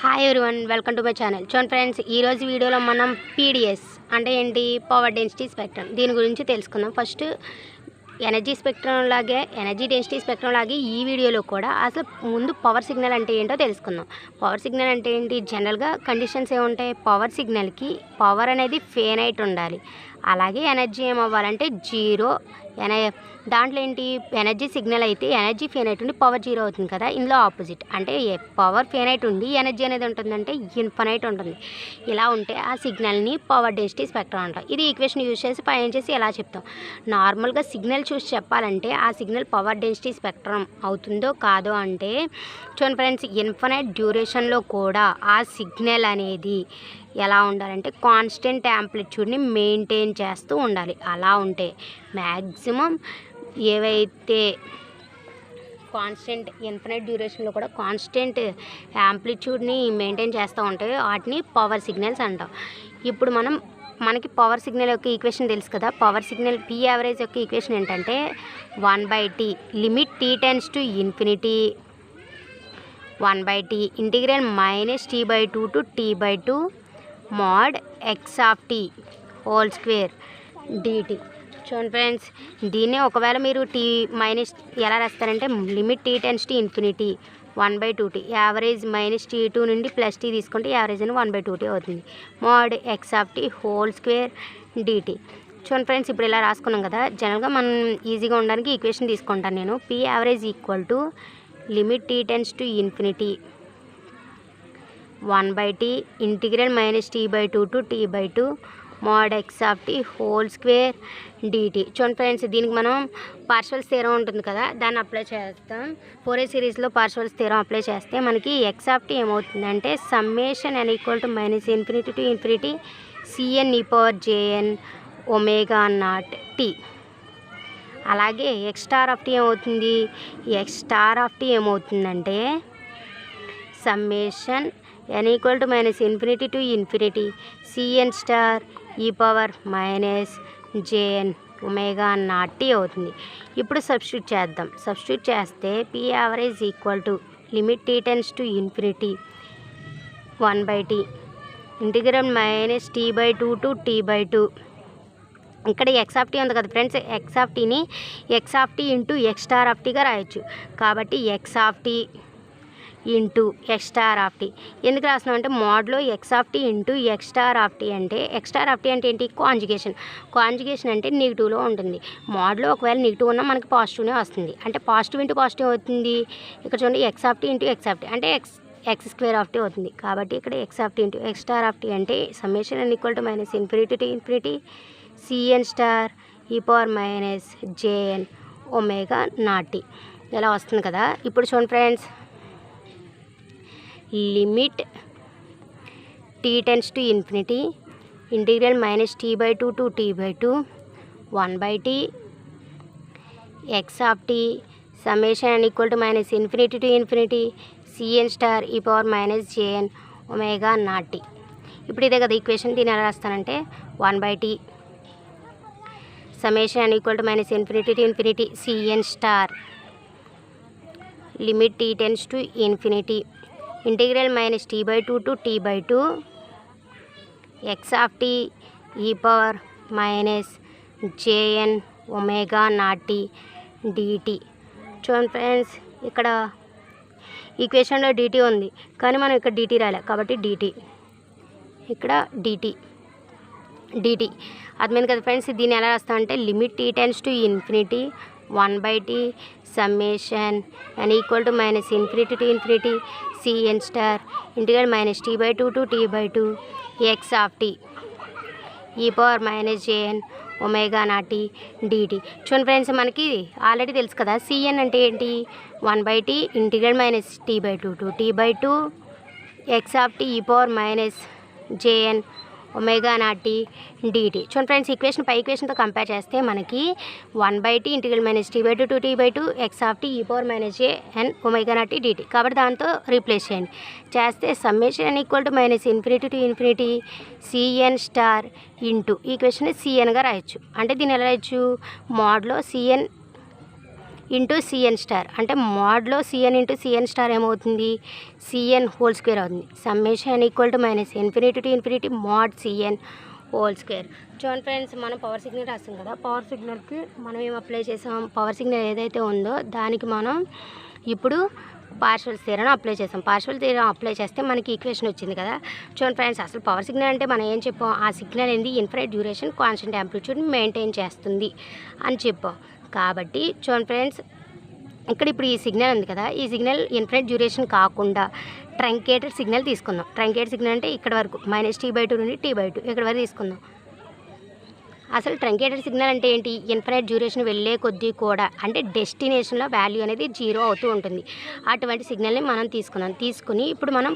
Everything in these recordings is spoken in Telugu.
Hi everyone, welcome to my channel. చూడండి ఫ్రెండ్స్, ఈరోజు వీడియోలో మనం పీడిఎస్ అంటే ఏంటి, పవర్ డెన్సిటీ స్పెక్ట్రమ్, దీని గురించి తెలుసుకుందాం. ఫస్ట్ ఎనర్జీ డెన్సిటీ స్పెక్ట్రమ్ లాగే ఈ వీడియోలో కూడా అసలు ముందు పవర్ సిగ్నల్ అంటే ఏంటో తెలుసుకుందాం. పవర్ సిగ్నల్ అంటే ఏంటి, జనరల్గా కండిషన్స్ ఏముంటాయి, పవర్ సిగ్నల్కి పవర్ అనేది ఫేనైట్ ఉండాలి, అలాగే ఎనర్జీ ఏమవ్వాలంటే జీరో. దాంట్లో ఏంటి, ఎనర్జీ సిగ్నల్ అయితే ఎనర్జీ ఫేనైట్ ఉండి పవర్ జీరో అవుతుంది కదా. ఇందులో ఆపోజిట్ అంటే పవర్ ఫేనైట్ ఉండి ఎనర్జీ అనేది ఉంటుందంటే ఇన్ఫినైట్ ఉంటుంది. ఇలా ఉంటే ఆ సిగ్నల్ని పవర్ డెన్సిటీ స్పెక్ట్రమ్ అంటాం. ఇది ఈక్వేషన్ యూజ్ చేసి పైన చేసి ఎలా చెప్తాం. నార్మల్గా సిగ్నల్ చూసి చెప్పాలంటే ఆ సిగ్నల్ పవర్ డెన్సిటీ స్పెక్ట్రమ్ అవుతుందో కాదో అంటే చూడండి ఫ్రెండ్స్, ఇన్ఫినైట్ డ్యూరేషన్లో కూడా ఆ సిగ్నల్ అనేది ఎలా ఉండాలంటే కాన్స్టెంట్ యాంప్లిట్యూడ్ని మెయింటైన్ చేస్తూ ఉండాలి. అలా ఉంటే మ్యాక్సిమం ఏవైతే కాన్స్టెంట్ ఇన్ఫినైట్ డ్యూరేషన్లో కూడా కాన్స్టెంట్ యాంప్లిట్యూడ్ని మెయింటైన్ చేస్తూ ఉంటాయి, వాటిని పవర్ సిగ్నల్స్ అంటాం. ఇప్పుడు మనకి పవర్ సిగ్నల్ యొక్క ఈక్వేషన్ తెలుసు కదా. పవర్ సిగ్నల్ పీ యావరేజ్ యొక్క ఈక్వేషన్ ఏంటంటే 1/t limit t tends to infinity 1/t integral -t/2 to t/2 mod x of t whole square dt. చూడండి ఫ్రెండ్స్, దీన్నే ఒకవేళ మీరు ఎలా రాస్తారంటే limit t tends to infinity 1/2t average -t2 నుండి +t తీసుకుంటే యావరేజ్ అని 1/2t అవుతుంది, mod x of t whole square dt. చూడండి ఫ్రెండ్స్, ఇప్పుడు ఇలా రాసుకున్నాం కదా. జనరల్గా మనం ఈజీగా ఉండడానికి ఈక్వేషన్ తీసుకుంటాను నేను. P average equal to limit t tends to infinity 1/t integral -t/2 to t/2 mod x of t whole square dt. చూడండి ఫ్రెండ్స్, దీనికి మనం పార్షివల్స్ థియరం ఉంటుంది కదా, దాన్ని అప్లై చేస్తాం. ఫోరియర్ సిరీస్లో పార్షివల్స్ థియరం అప్లై చేస్తే మనకి x ఆఫ్ t ఏమవుతుందంటే summation n equal to -∞ to ∞ cn e⁻jn omega naught t. అలాగే x స్టార్ ఆఫ్ t ఏమవుతుంది, x స్టార్ ఆఫ్ t ఏమవుతుందంటే summation n equal to -∞ to ∞ cn star e⁻jn omega naught t అవుతుంది. ఇప్పుడు సబ్స్టిట్యూట్ చేస్తే P average equal to limit t tends to infinity 1/t integral -t/2 to t/2. ఇక్కడ x ఆఫ్ t ఉంది కదా ఫ్రెండ్స్, x ఆఫ్ టీని x of t into x star of టీగా రాయొచ్చు. కాబట్టి x of t into x star of t ఎందుకు రాస్తున్నాం అంటే మోడ్లో x of t into x star of t అంటే x స్టార్ ఆఫ్ t అంటే ఏంటి, కాంజుగేషన్ అంటే నెగిటివ్లో ఉంటుంది. మోడ్లో ఒకవేళ నెగిటివ్ ఉన్నా మనకి పాజిటివ్నే వస్తుంది, అంటే పాజిటివ్ ఇంటూ పాజిటివ్ అవుతుంది. ఇక్కడ చూడండి x of t into x of t అంటే x స్క్వేర్ ఆఫ్ t అవుతుంది. కాబట్టి ఇక్కడ x of t into x star of t అంటే summation n equal to -∞ to ∞ cn star e⁻jn omega naught t ఇలా వస్తుంది కదా. ఇప్పుడు చూడండి friends, limit t tends to infinity integral -t/2 to t/2 1/t x of t summation n equal to -∞ to ∞ cn star e⁻jn omega naught t. ఇప్పుడు ఇదే కదా ఈక్వేషన్, దీన్ని ఎలా రాస్తానంటే 1/t summation n equal to -∞ to ∞ cn star limit t tends to infinity integral -t/2 to t/2 x of t e⁻jn omega naught t dt. చూడండి ఫ్రెండ్స్, ఇక్కడ ఈక్వేషన్లో dt ఉంది కానీ మనం ఇక్కడ dt రాలే, కాబట్టి dt ఇక్కడ dt అర్థమైంది కదా ఫ్రెండ్స్. దీన్ని ఎలా రాస్తామంటే limit t tends to infinity 1/t summation n equal to -∞ to ∞ cn star integral -t/2 to t/2 x of t e⁻jn omega naught t dt. చూడండి ఫ్రెండ్స్, మనకి ఆల్రెడీ తెలుసు కదా cn అంటే ఏంటి, 1/t integral -t/2 to t/2 x of t e⁻jn omega naught t dt. చూడండి ఫ్రెండ్స్, ఈక్వేషన్ పై ఈక్వేషన్తో కంపేర్ చేస్తే మనకి 1/t integral -t/2 to t/2 x of t e⁻jn omega naught t dt. కాబట్టి దాంతో రీప్లేస్ చేస్తే summation n equal to -∞ to ∞ cn star into equation cnగా రాయొచ్చు. అంటే దీన్ని ఎలా రాయొచ్చు, మోడ్లో cn ఇంటూ సిఎన్ స్టార్ అంటే మోడ్లో సిఎన్ ఇంటూ సిఎన్ స్టార్ ఏమవుతుంది, సిఎన్ హోల్ స్క్వేర్ అవుతుంది. Summation equal to minus infinity to infinity mod CN whole square. చూడండి ఫ్రెండ్స్, మనం పవర్ సిగ్నల్ రాస్తాం కదా, పవర్ సిగ్నల్కి మనం ఏం అప్లై చేసాం, పవర్ సిగ్నల్ ఏదైతే ఉందో దానికి మనం ఇప్పుడు పార్షియల్ థియరం అప్లై చేసాం. పార్షియల్ థియరం అప్లై చేస్తే మనకి ఈక్వేషన్ వచ్చింది కదా. చూడండి ఫ్రెండ్స్, అసలు పవర్ సిగ్నల్ అంటే మనం ఏం చెప్పాం, ఆ సిగ్నల్ ఏంది infinite duration constant amplitude maintain చేస్తుంది అని చెప్పాం. కాబట్టి చూడండి ఫ్రెండ్స్, ఇక్కడ ఇప్పుడు ఈ సిగ్నల్ ఉంది కదా, ఈ సిగ్నల్ ఇన్ఫినిట్ డ్యూరేషన్ కాకుండా ట్రంకేటెడ్ సిగ్నల్ తీసుకుందాం. ట్రంకేటెడ్ సిగ్నల్ అంటే ఇక్కడ వరకు -t/2 నుండి t/2 ఇక్కడ వరకు తీసుకుందాం. అసలు ట్రంకేటెడ్ సిగ్నల్ అంటే ఏంటి, ఇన్ఫినిట్ డ్యూరేషన్ వెళ్ళే కొద్దీ కూడా అంటే డెస్టినేషన్లో వాల్యూ అనేది 0 అవుతూ ఉంటుంది. అటువంటి సిగ్నల్ని మనం తీసుకుని ఇప్పుడు మనం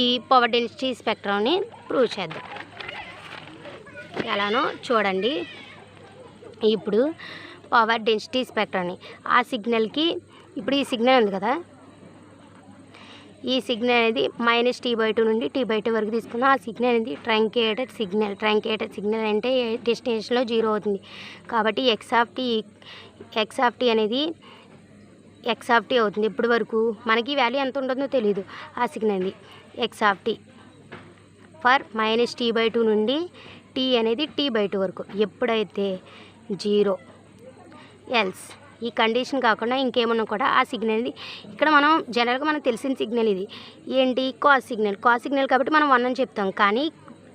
ఈ పవర్ డెన్సిటీ స్పెక్ట్రమ్ని ప్రూవ్ చేద్దాం. ఎలానో చూడండి. ఇప్పుడు పవర్ డెన్సిటీ స్పెక్ట్రమ్ని ఆ సిగ్నల్కి ఇప్పుడు ఈ సిగ్నల్ ఉంది కదా, ఈ సిగ్నల్ అనేది -t/2 నుండి t/2 వరకు తీసుకుందాం. ఆ సిగ్నల్ అనేది ట్రంకేటెడ్ సిగ్నల్. ట్రంకేటెడ్ సిగ్నల్ అంటే డెస్టినేషన్లో 0 అవుతుంది. కాబట్టి x అనేది x అవుతుంది. ఇప్పుడు వరకు మనకి వాల్యూ ఎంత ఉంటుందో తెలియదు. ఆ సిగ్నల్ x ఫర్ -t/2 నుండి t అనేది t/2 వరకు. ఎప్పుడైతే 0 ఎల్స్ ఈ కండిషన్ కాకుండా ఇంకేమన్నా కూడా ఆ సిగ్నల్ అనేది ఇక్కడ మనం జనరల్గా మనకు తెలిసిన సిగ్నల్ ఇది ఏంటి, కాస్ సిగ్నల్. కాస్ సిగ్నల్ కాబట్టి మనం 1 అని చెప్తాం. కానీ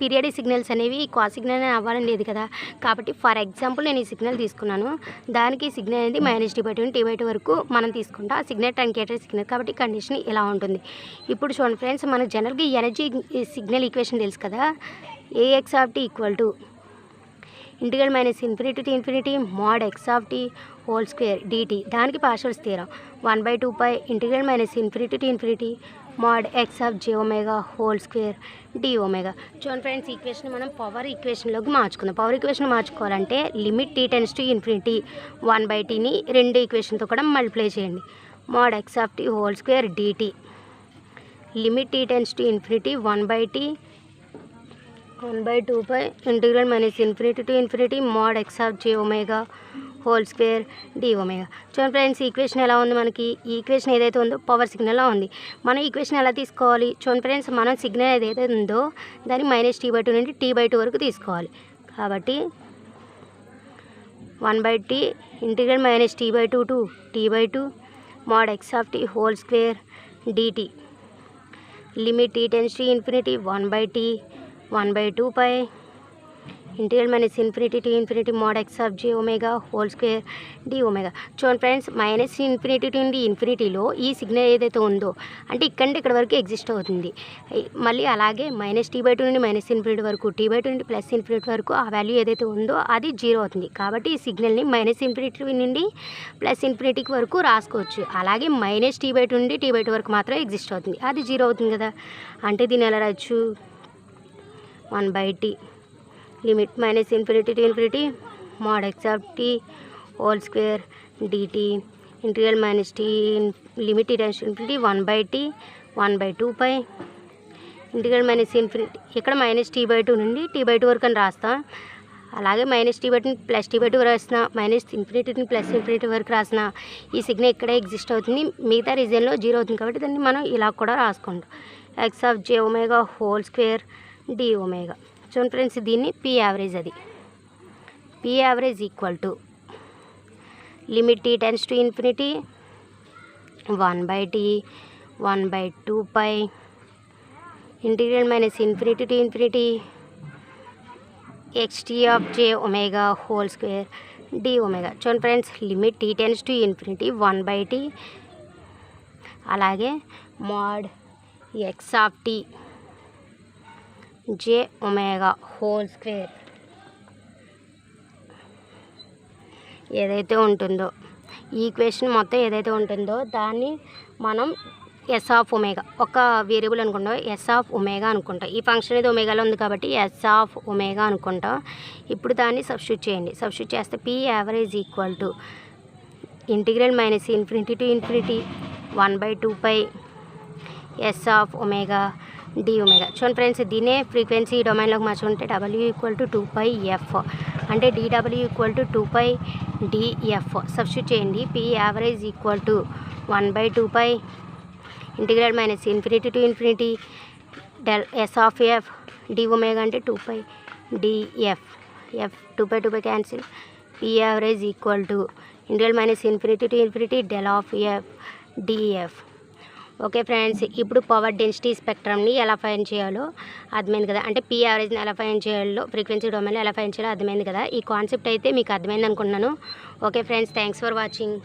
పీరియాడిక్ సిగ్నల్స్ అనేవి కాస్ సిగ్నల్ అని అవ్వాలని లేదు కదా. కాబట్టి ఫర్ ఎగ్జాంపుల్ నేను ఈ సిగ్నల్ తీసుకున్నాను, దానికి సిగ్నల్ అనేది -t/2 t/2 వరకు మనం తీసుకుంటాం. ఆ సిగ్నల్ ట్రంకేటెడ్ సిగ్నల్ కాబట్టి కండిషన్ ఇలా ఉంటుంది. ఇప్పుడు చూడండి ఫ్రెండ్స్, మనకు జనరల్గా ఎనర్జీ సిగ్నల్ ఈక్వేషన్ తెలుసు కదా, AX equal to integral -∞ to ∞ mod x whole square dt. దానికి partial theorem 1/2π integral -∞ to ∞ mod x(j⍵) whole square dω. చూడండి ఫ్రెండ్స్, ఈక్వేషన్ మనం పవర్ ఈక్వేషన్లోకి మార్చుకుందాం. పవర్ ఈక్వేషన్ మార్చుకోవాలంటే లిమిట్ t → ∞ 1/tని రెండు ఈక్వేషన్తో కూడా మల్టిప్లై చేయండి. mod x whole square dt limit t → ∞ 1/t 1/2π integral -∞ to ∞ mod x(j⍵) whole square dω. చూడండి ఫ్రెండ్స్, ఈక్వేషన్ ఎలా ఉంది, మనకి ఈ ఈక్వేషన్ ఏదైతే ఉందో పవర్ సిగ్నల్లో ఉంది. మనం ఈక్వేషన్ ఎలా తీసుకోవాలి, చూడండి ఫ్రెండ్స్, మనం సిగ్నల్ ఏదైతే ఉందో దాన్ని -t/2 నుండి t/2 వరకు తీసుకోవాలి. కాబట్టి 1/t integral -t/2 to t/2 mod x whole square dt limit t → ∞ 1/t 1/2π integral -∞ to ∞ mod x(j⍵) whole square dω. చూడండి ఫ్రెండ్స్, -∞ నుండి ఇన్ఫినిటీలో ఈ సిగ్నల్ ఏదైతే ఉందో అంటే ఇక్కడ నుండి ఇక్కడ వరకు ఎగ్జిస్ట్ అవుతుంది. మళ్ళీ అలాగే -t/2 నుండి -∞ వరకు t/2 నుండి +∞ వరకు ఆ వాల్యూ ఏదైతే ఉందో అది 0 అవుతుంది. కాబట్టి ఈ సిగ్నల్ని -∞ నుండి +∞ వరకు రాసుకోవచ్చు. అలాగే -t/2 నుండి t/2 వరకు మాత్రం ఎగ్జిస్ట్ అవుతుంది, అది 0 అవుతుంది కదా. అంటే దీన్ని ఎలా రాయొచ్చు, 1/t limit -∞ to ∞ mod x whole square dt integral limit t → 1/t 1/2π integral ఇక్కడ -t/2 నుండి t/2 వరకు అని రాస్తాం. అలాగే -t/2 +t/2 రాసిన -∞ +∞ వరకు రాసిన ఈ సిగ్నల్ ఇక్కడే ఎగ్జిస్ట్ అవుతుంది. మిగతా రీజియన్లో 0 అవుతుంది. కాబట్టి దాన్ని మనం ఇలా కూడా రాసుకుంటాం, x(j⍵) హోల్ స్క్వేర్ dω. చూడండి ఫ్రెండ్స్, దీన్ని P యావరేజ్. అది P average equal to limit t → ∞ 1/t 1/2π integral -∞ to ∞ xt(j⍵) whole square dω. చూడండి ఫ్రెండ్స్, లిమిట్ t → ∞ 1/t అలాగే mod x(j⍵) హోల్ స్క్వేర్ ఏదైతే ఉంటుందో ఈ ఈక్వేషన్ మొత్తం ఏదైతే ఉంటుందో దాన్ని మనం s(ω) ఒక వేరియబుల్ అనుకుంటాం, s(ω) అనుకుంటాం. ఈ ఫంక్షన్ అనేది ఒమేగాలో ఉంది కాబట్టి s(ω) అనుకుంటాం. ఇప్పుడు దాన్ని సబ్స్టిట్యూట్ చేయండి. సబ్స్టిట్యూట్ చేస్తే P average equal to integral -∞ to ∞ 1/2π s(ω) dω. చూడండి ఫ్రెండ్స్, దీనే ఫ్రీక్వెన్సీ డొమైన్లోకి మార్చుకుంటే W = 2πf. అంటే dw equal to 2π df substitute చేయండి. p average equal to 1/2π integrate minus infinity to infinity del s of f d omega అంటే 2π df f 2π cancel. p average equal to integrate minus infinity to infinity del of f df. Okay friends, ఇప్పుడు పవర్ డెన్సిటీ స్పెక్ట్రమ్ని ఎలా ఫైండ్ చేయాలో అర్థమైంది కదా. అంటే పీ యావరేజ్ని ఎలా ఫైండ్ చేయాలో, ఫ్రీక్వెన్సీ డొమైన్లో ఎలా ఫైండ్ చేయాలో అర్థమైంది కదా. ఈ కాన్సెప్ట్ అయితే మీకు అర్థమైంది అనుకుంటున్నాను. Okay friends, thanks for watching.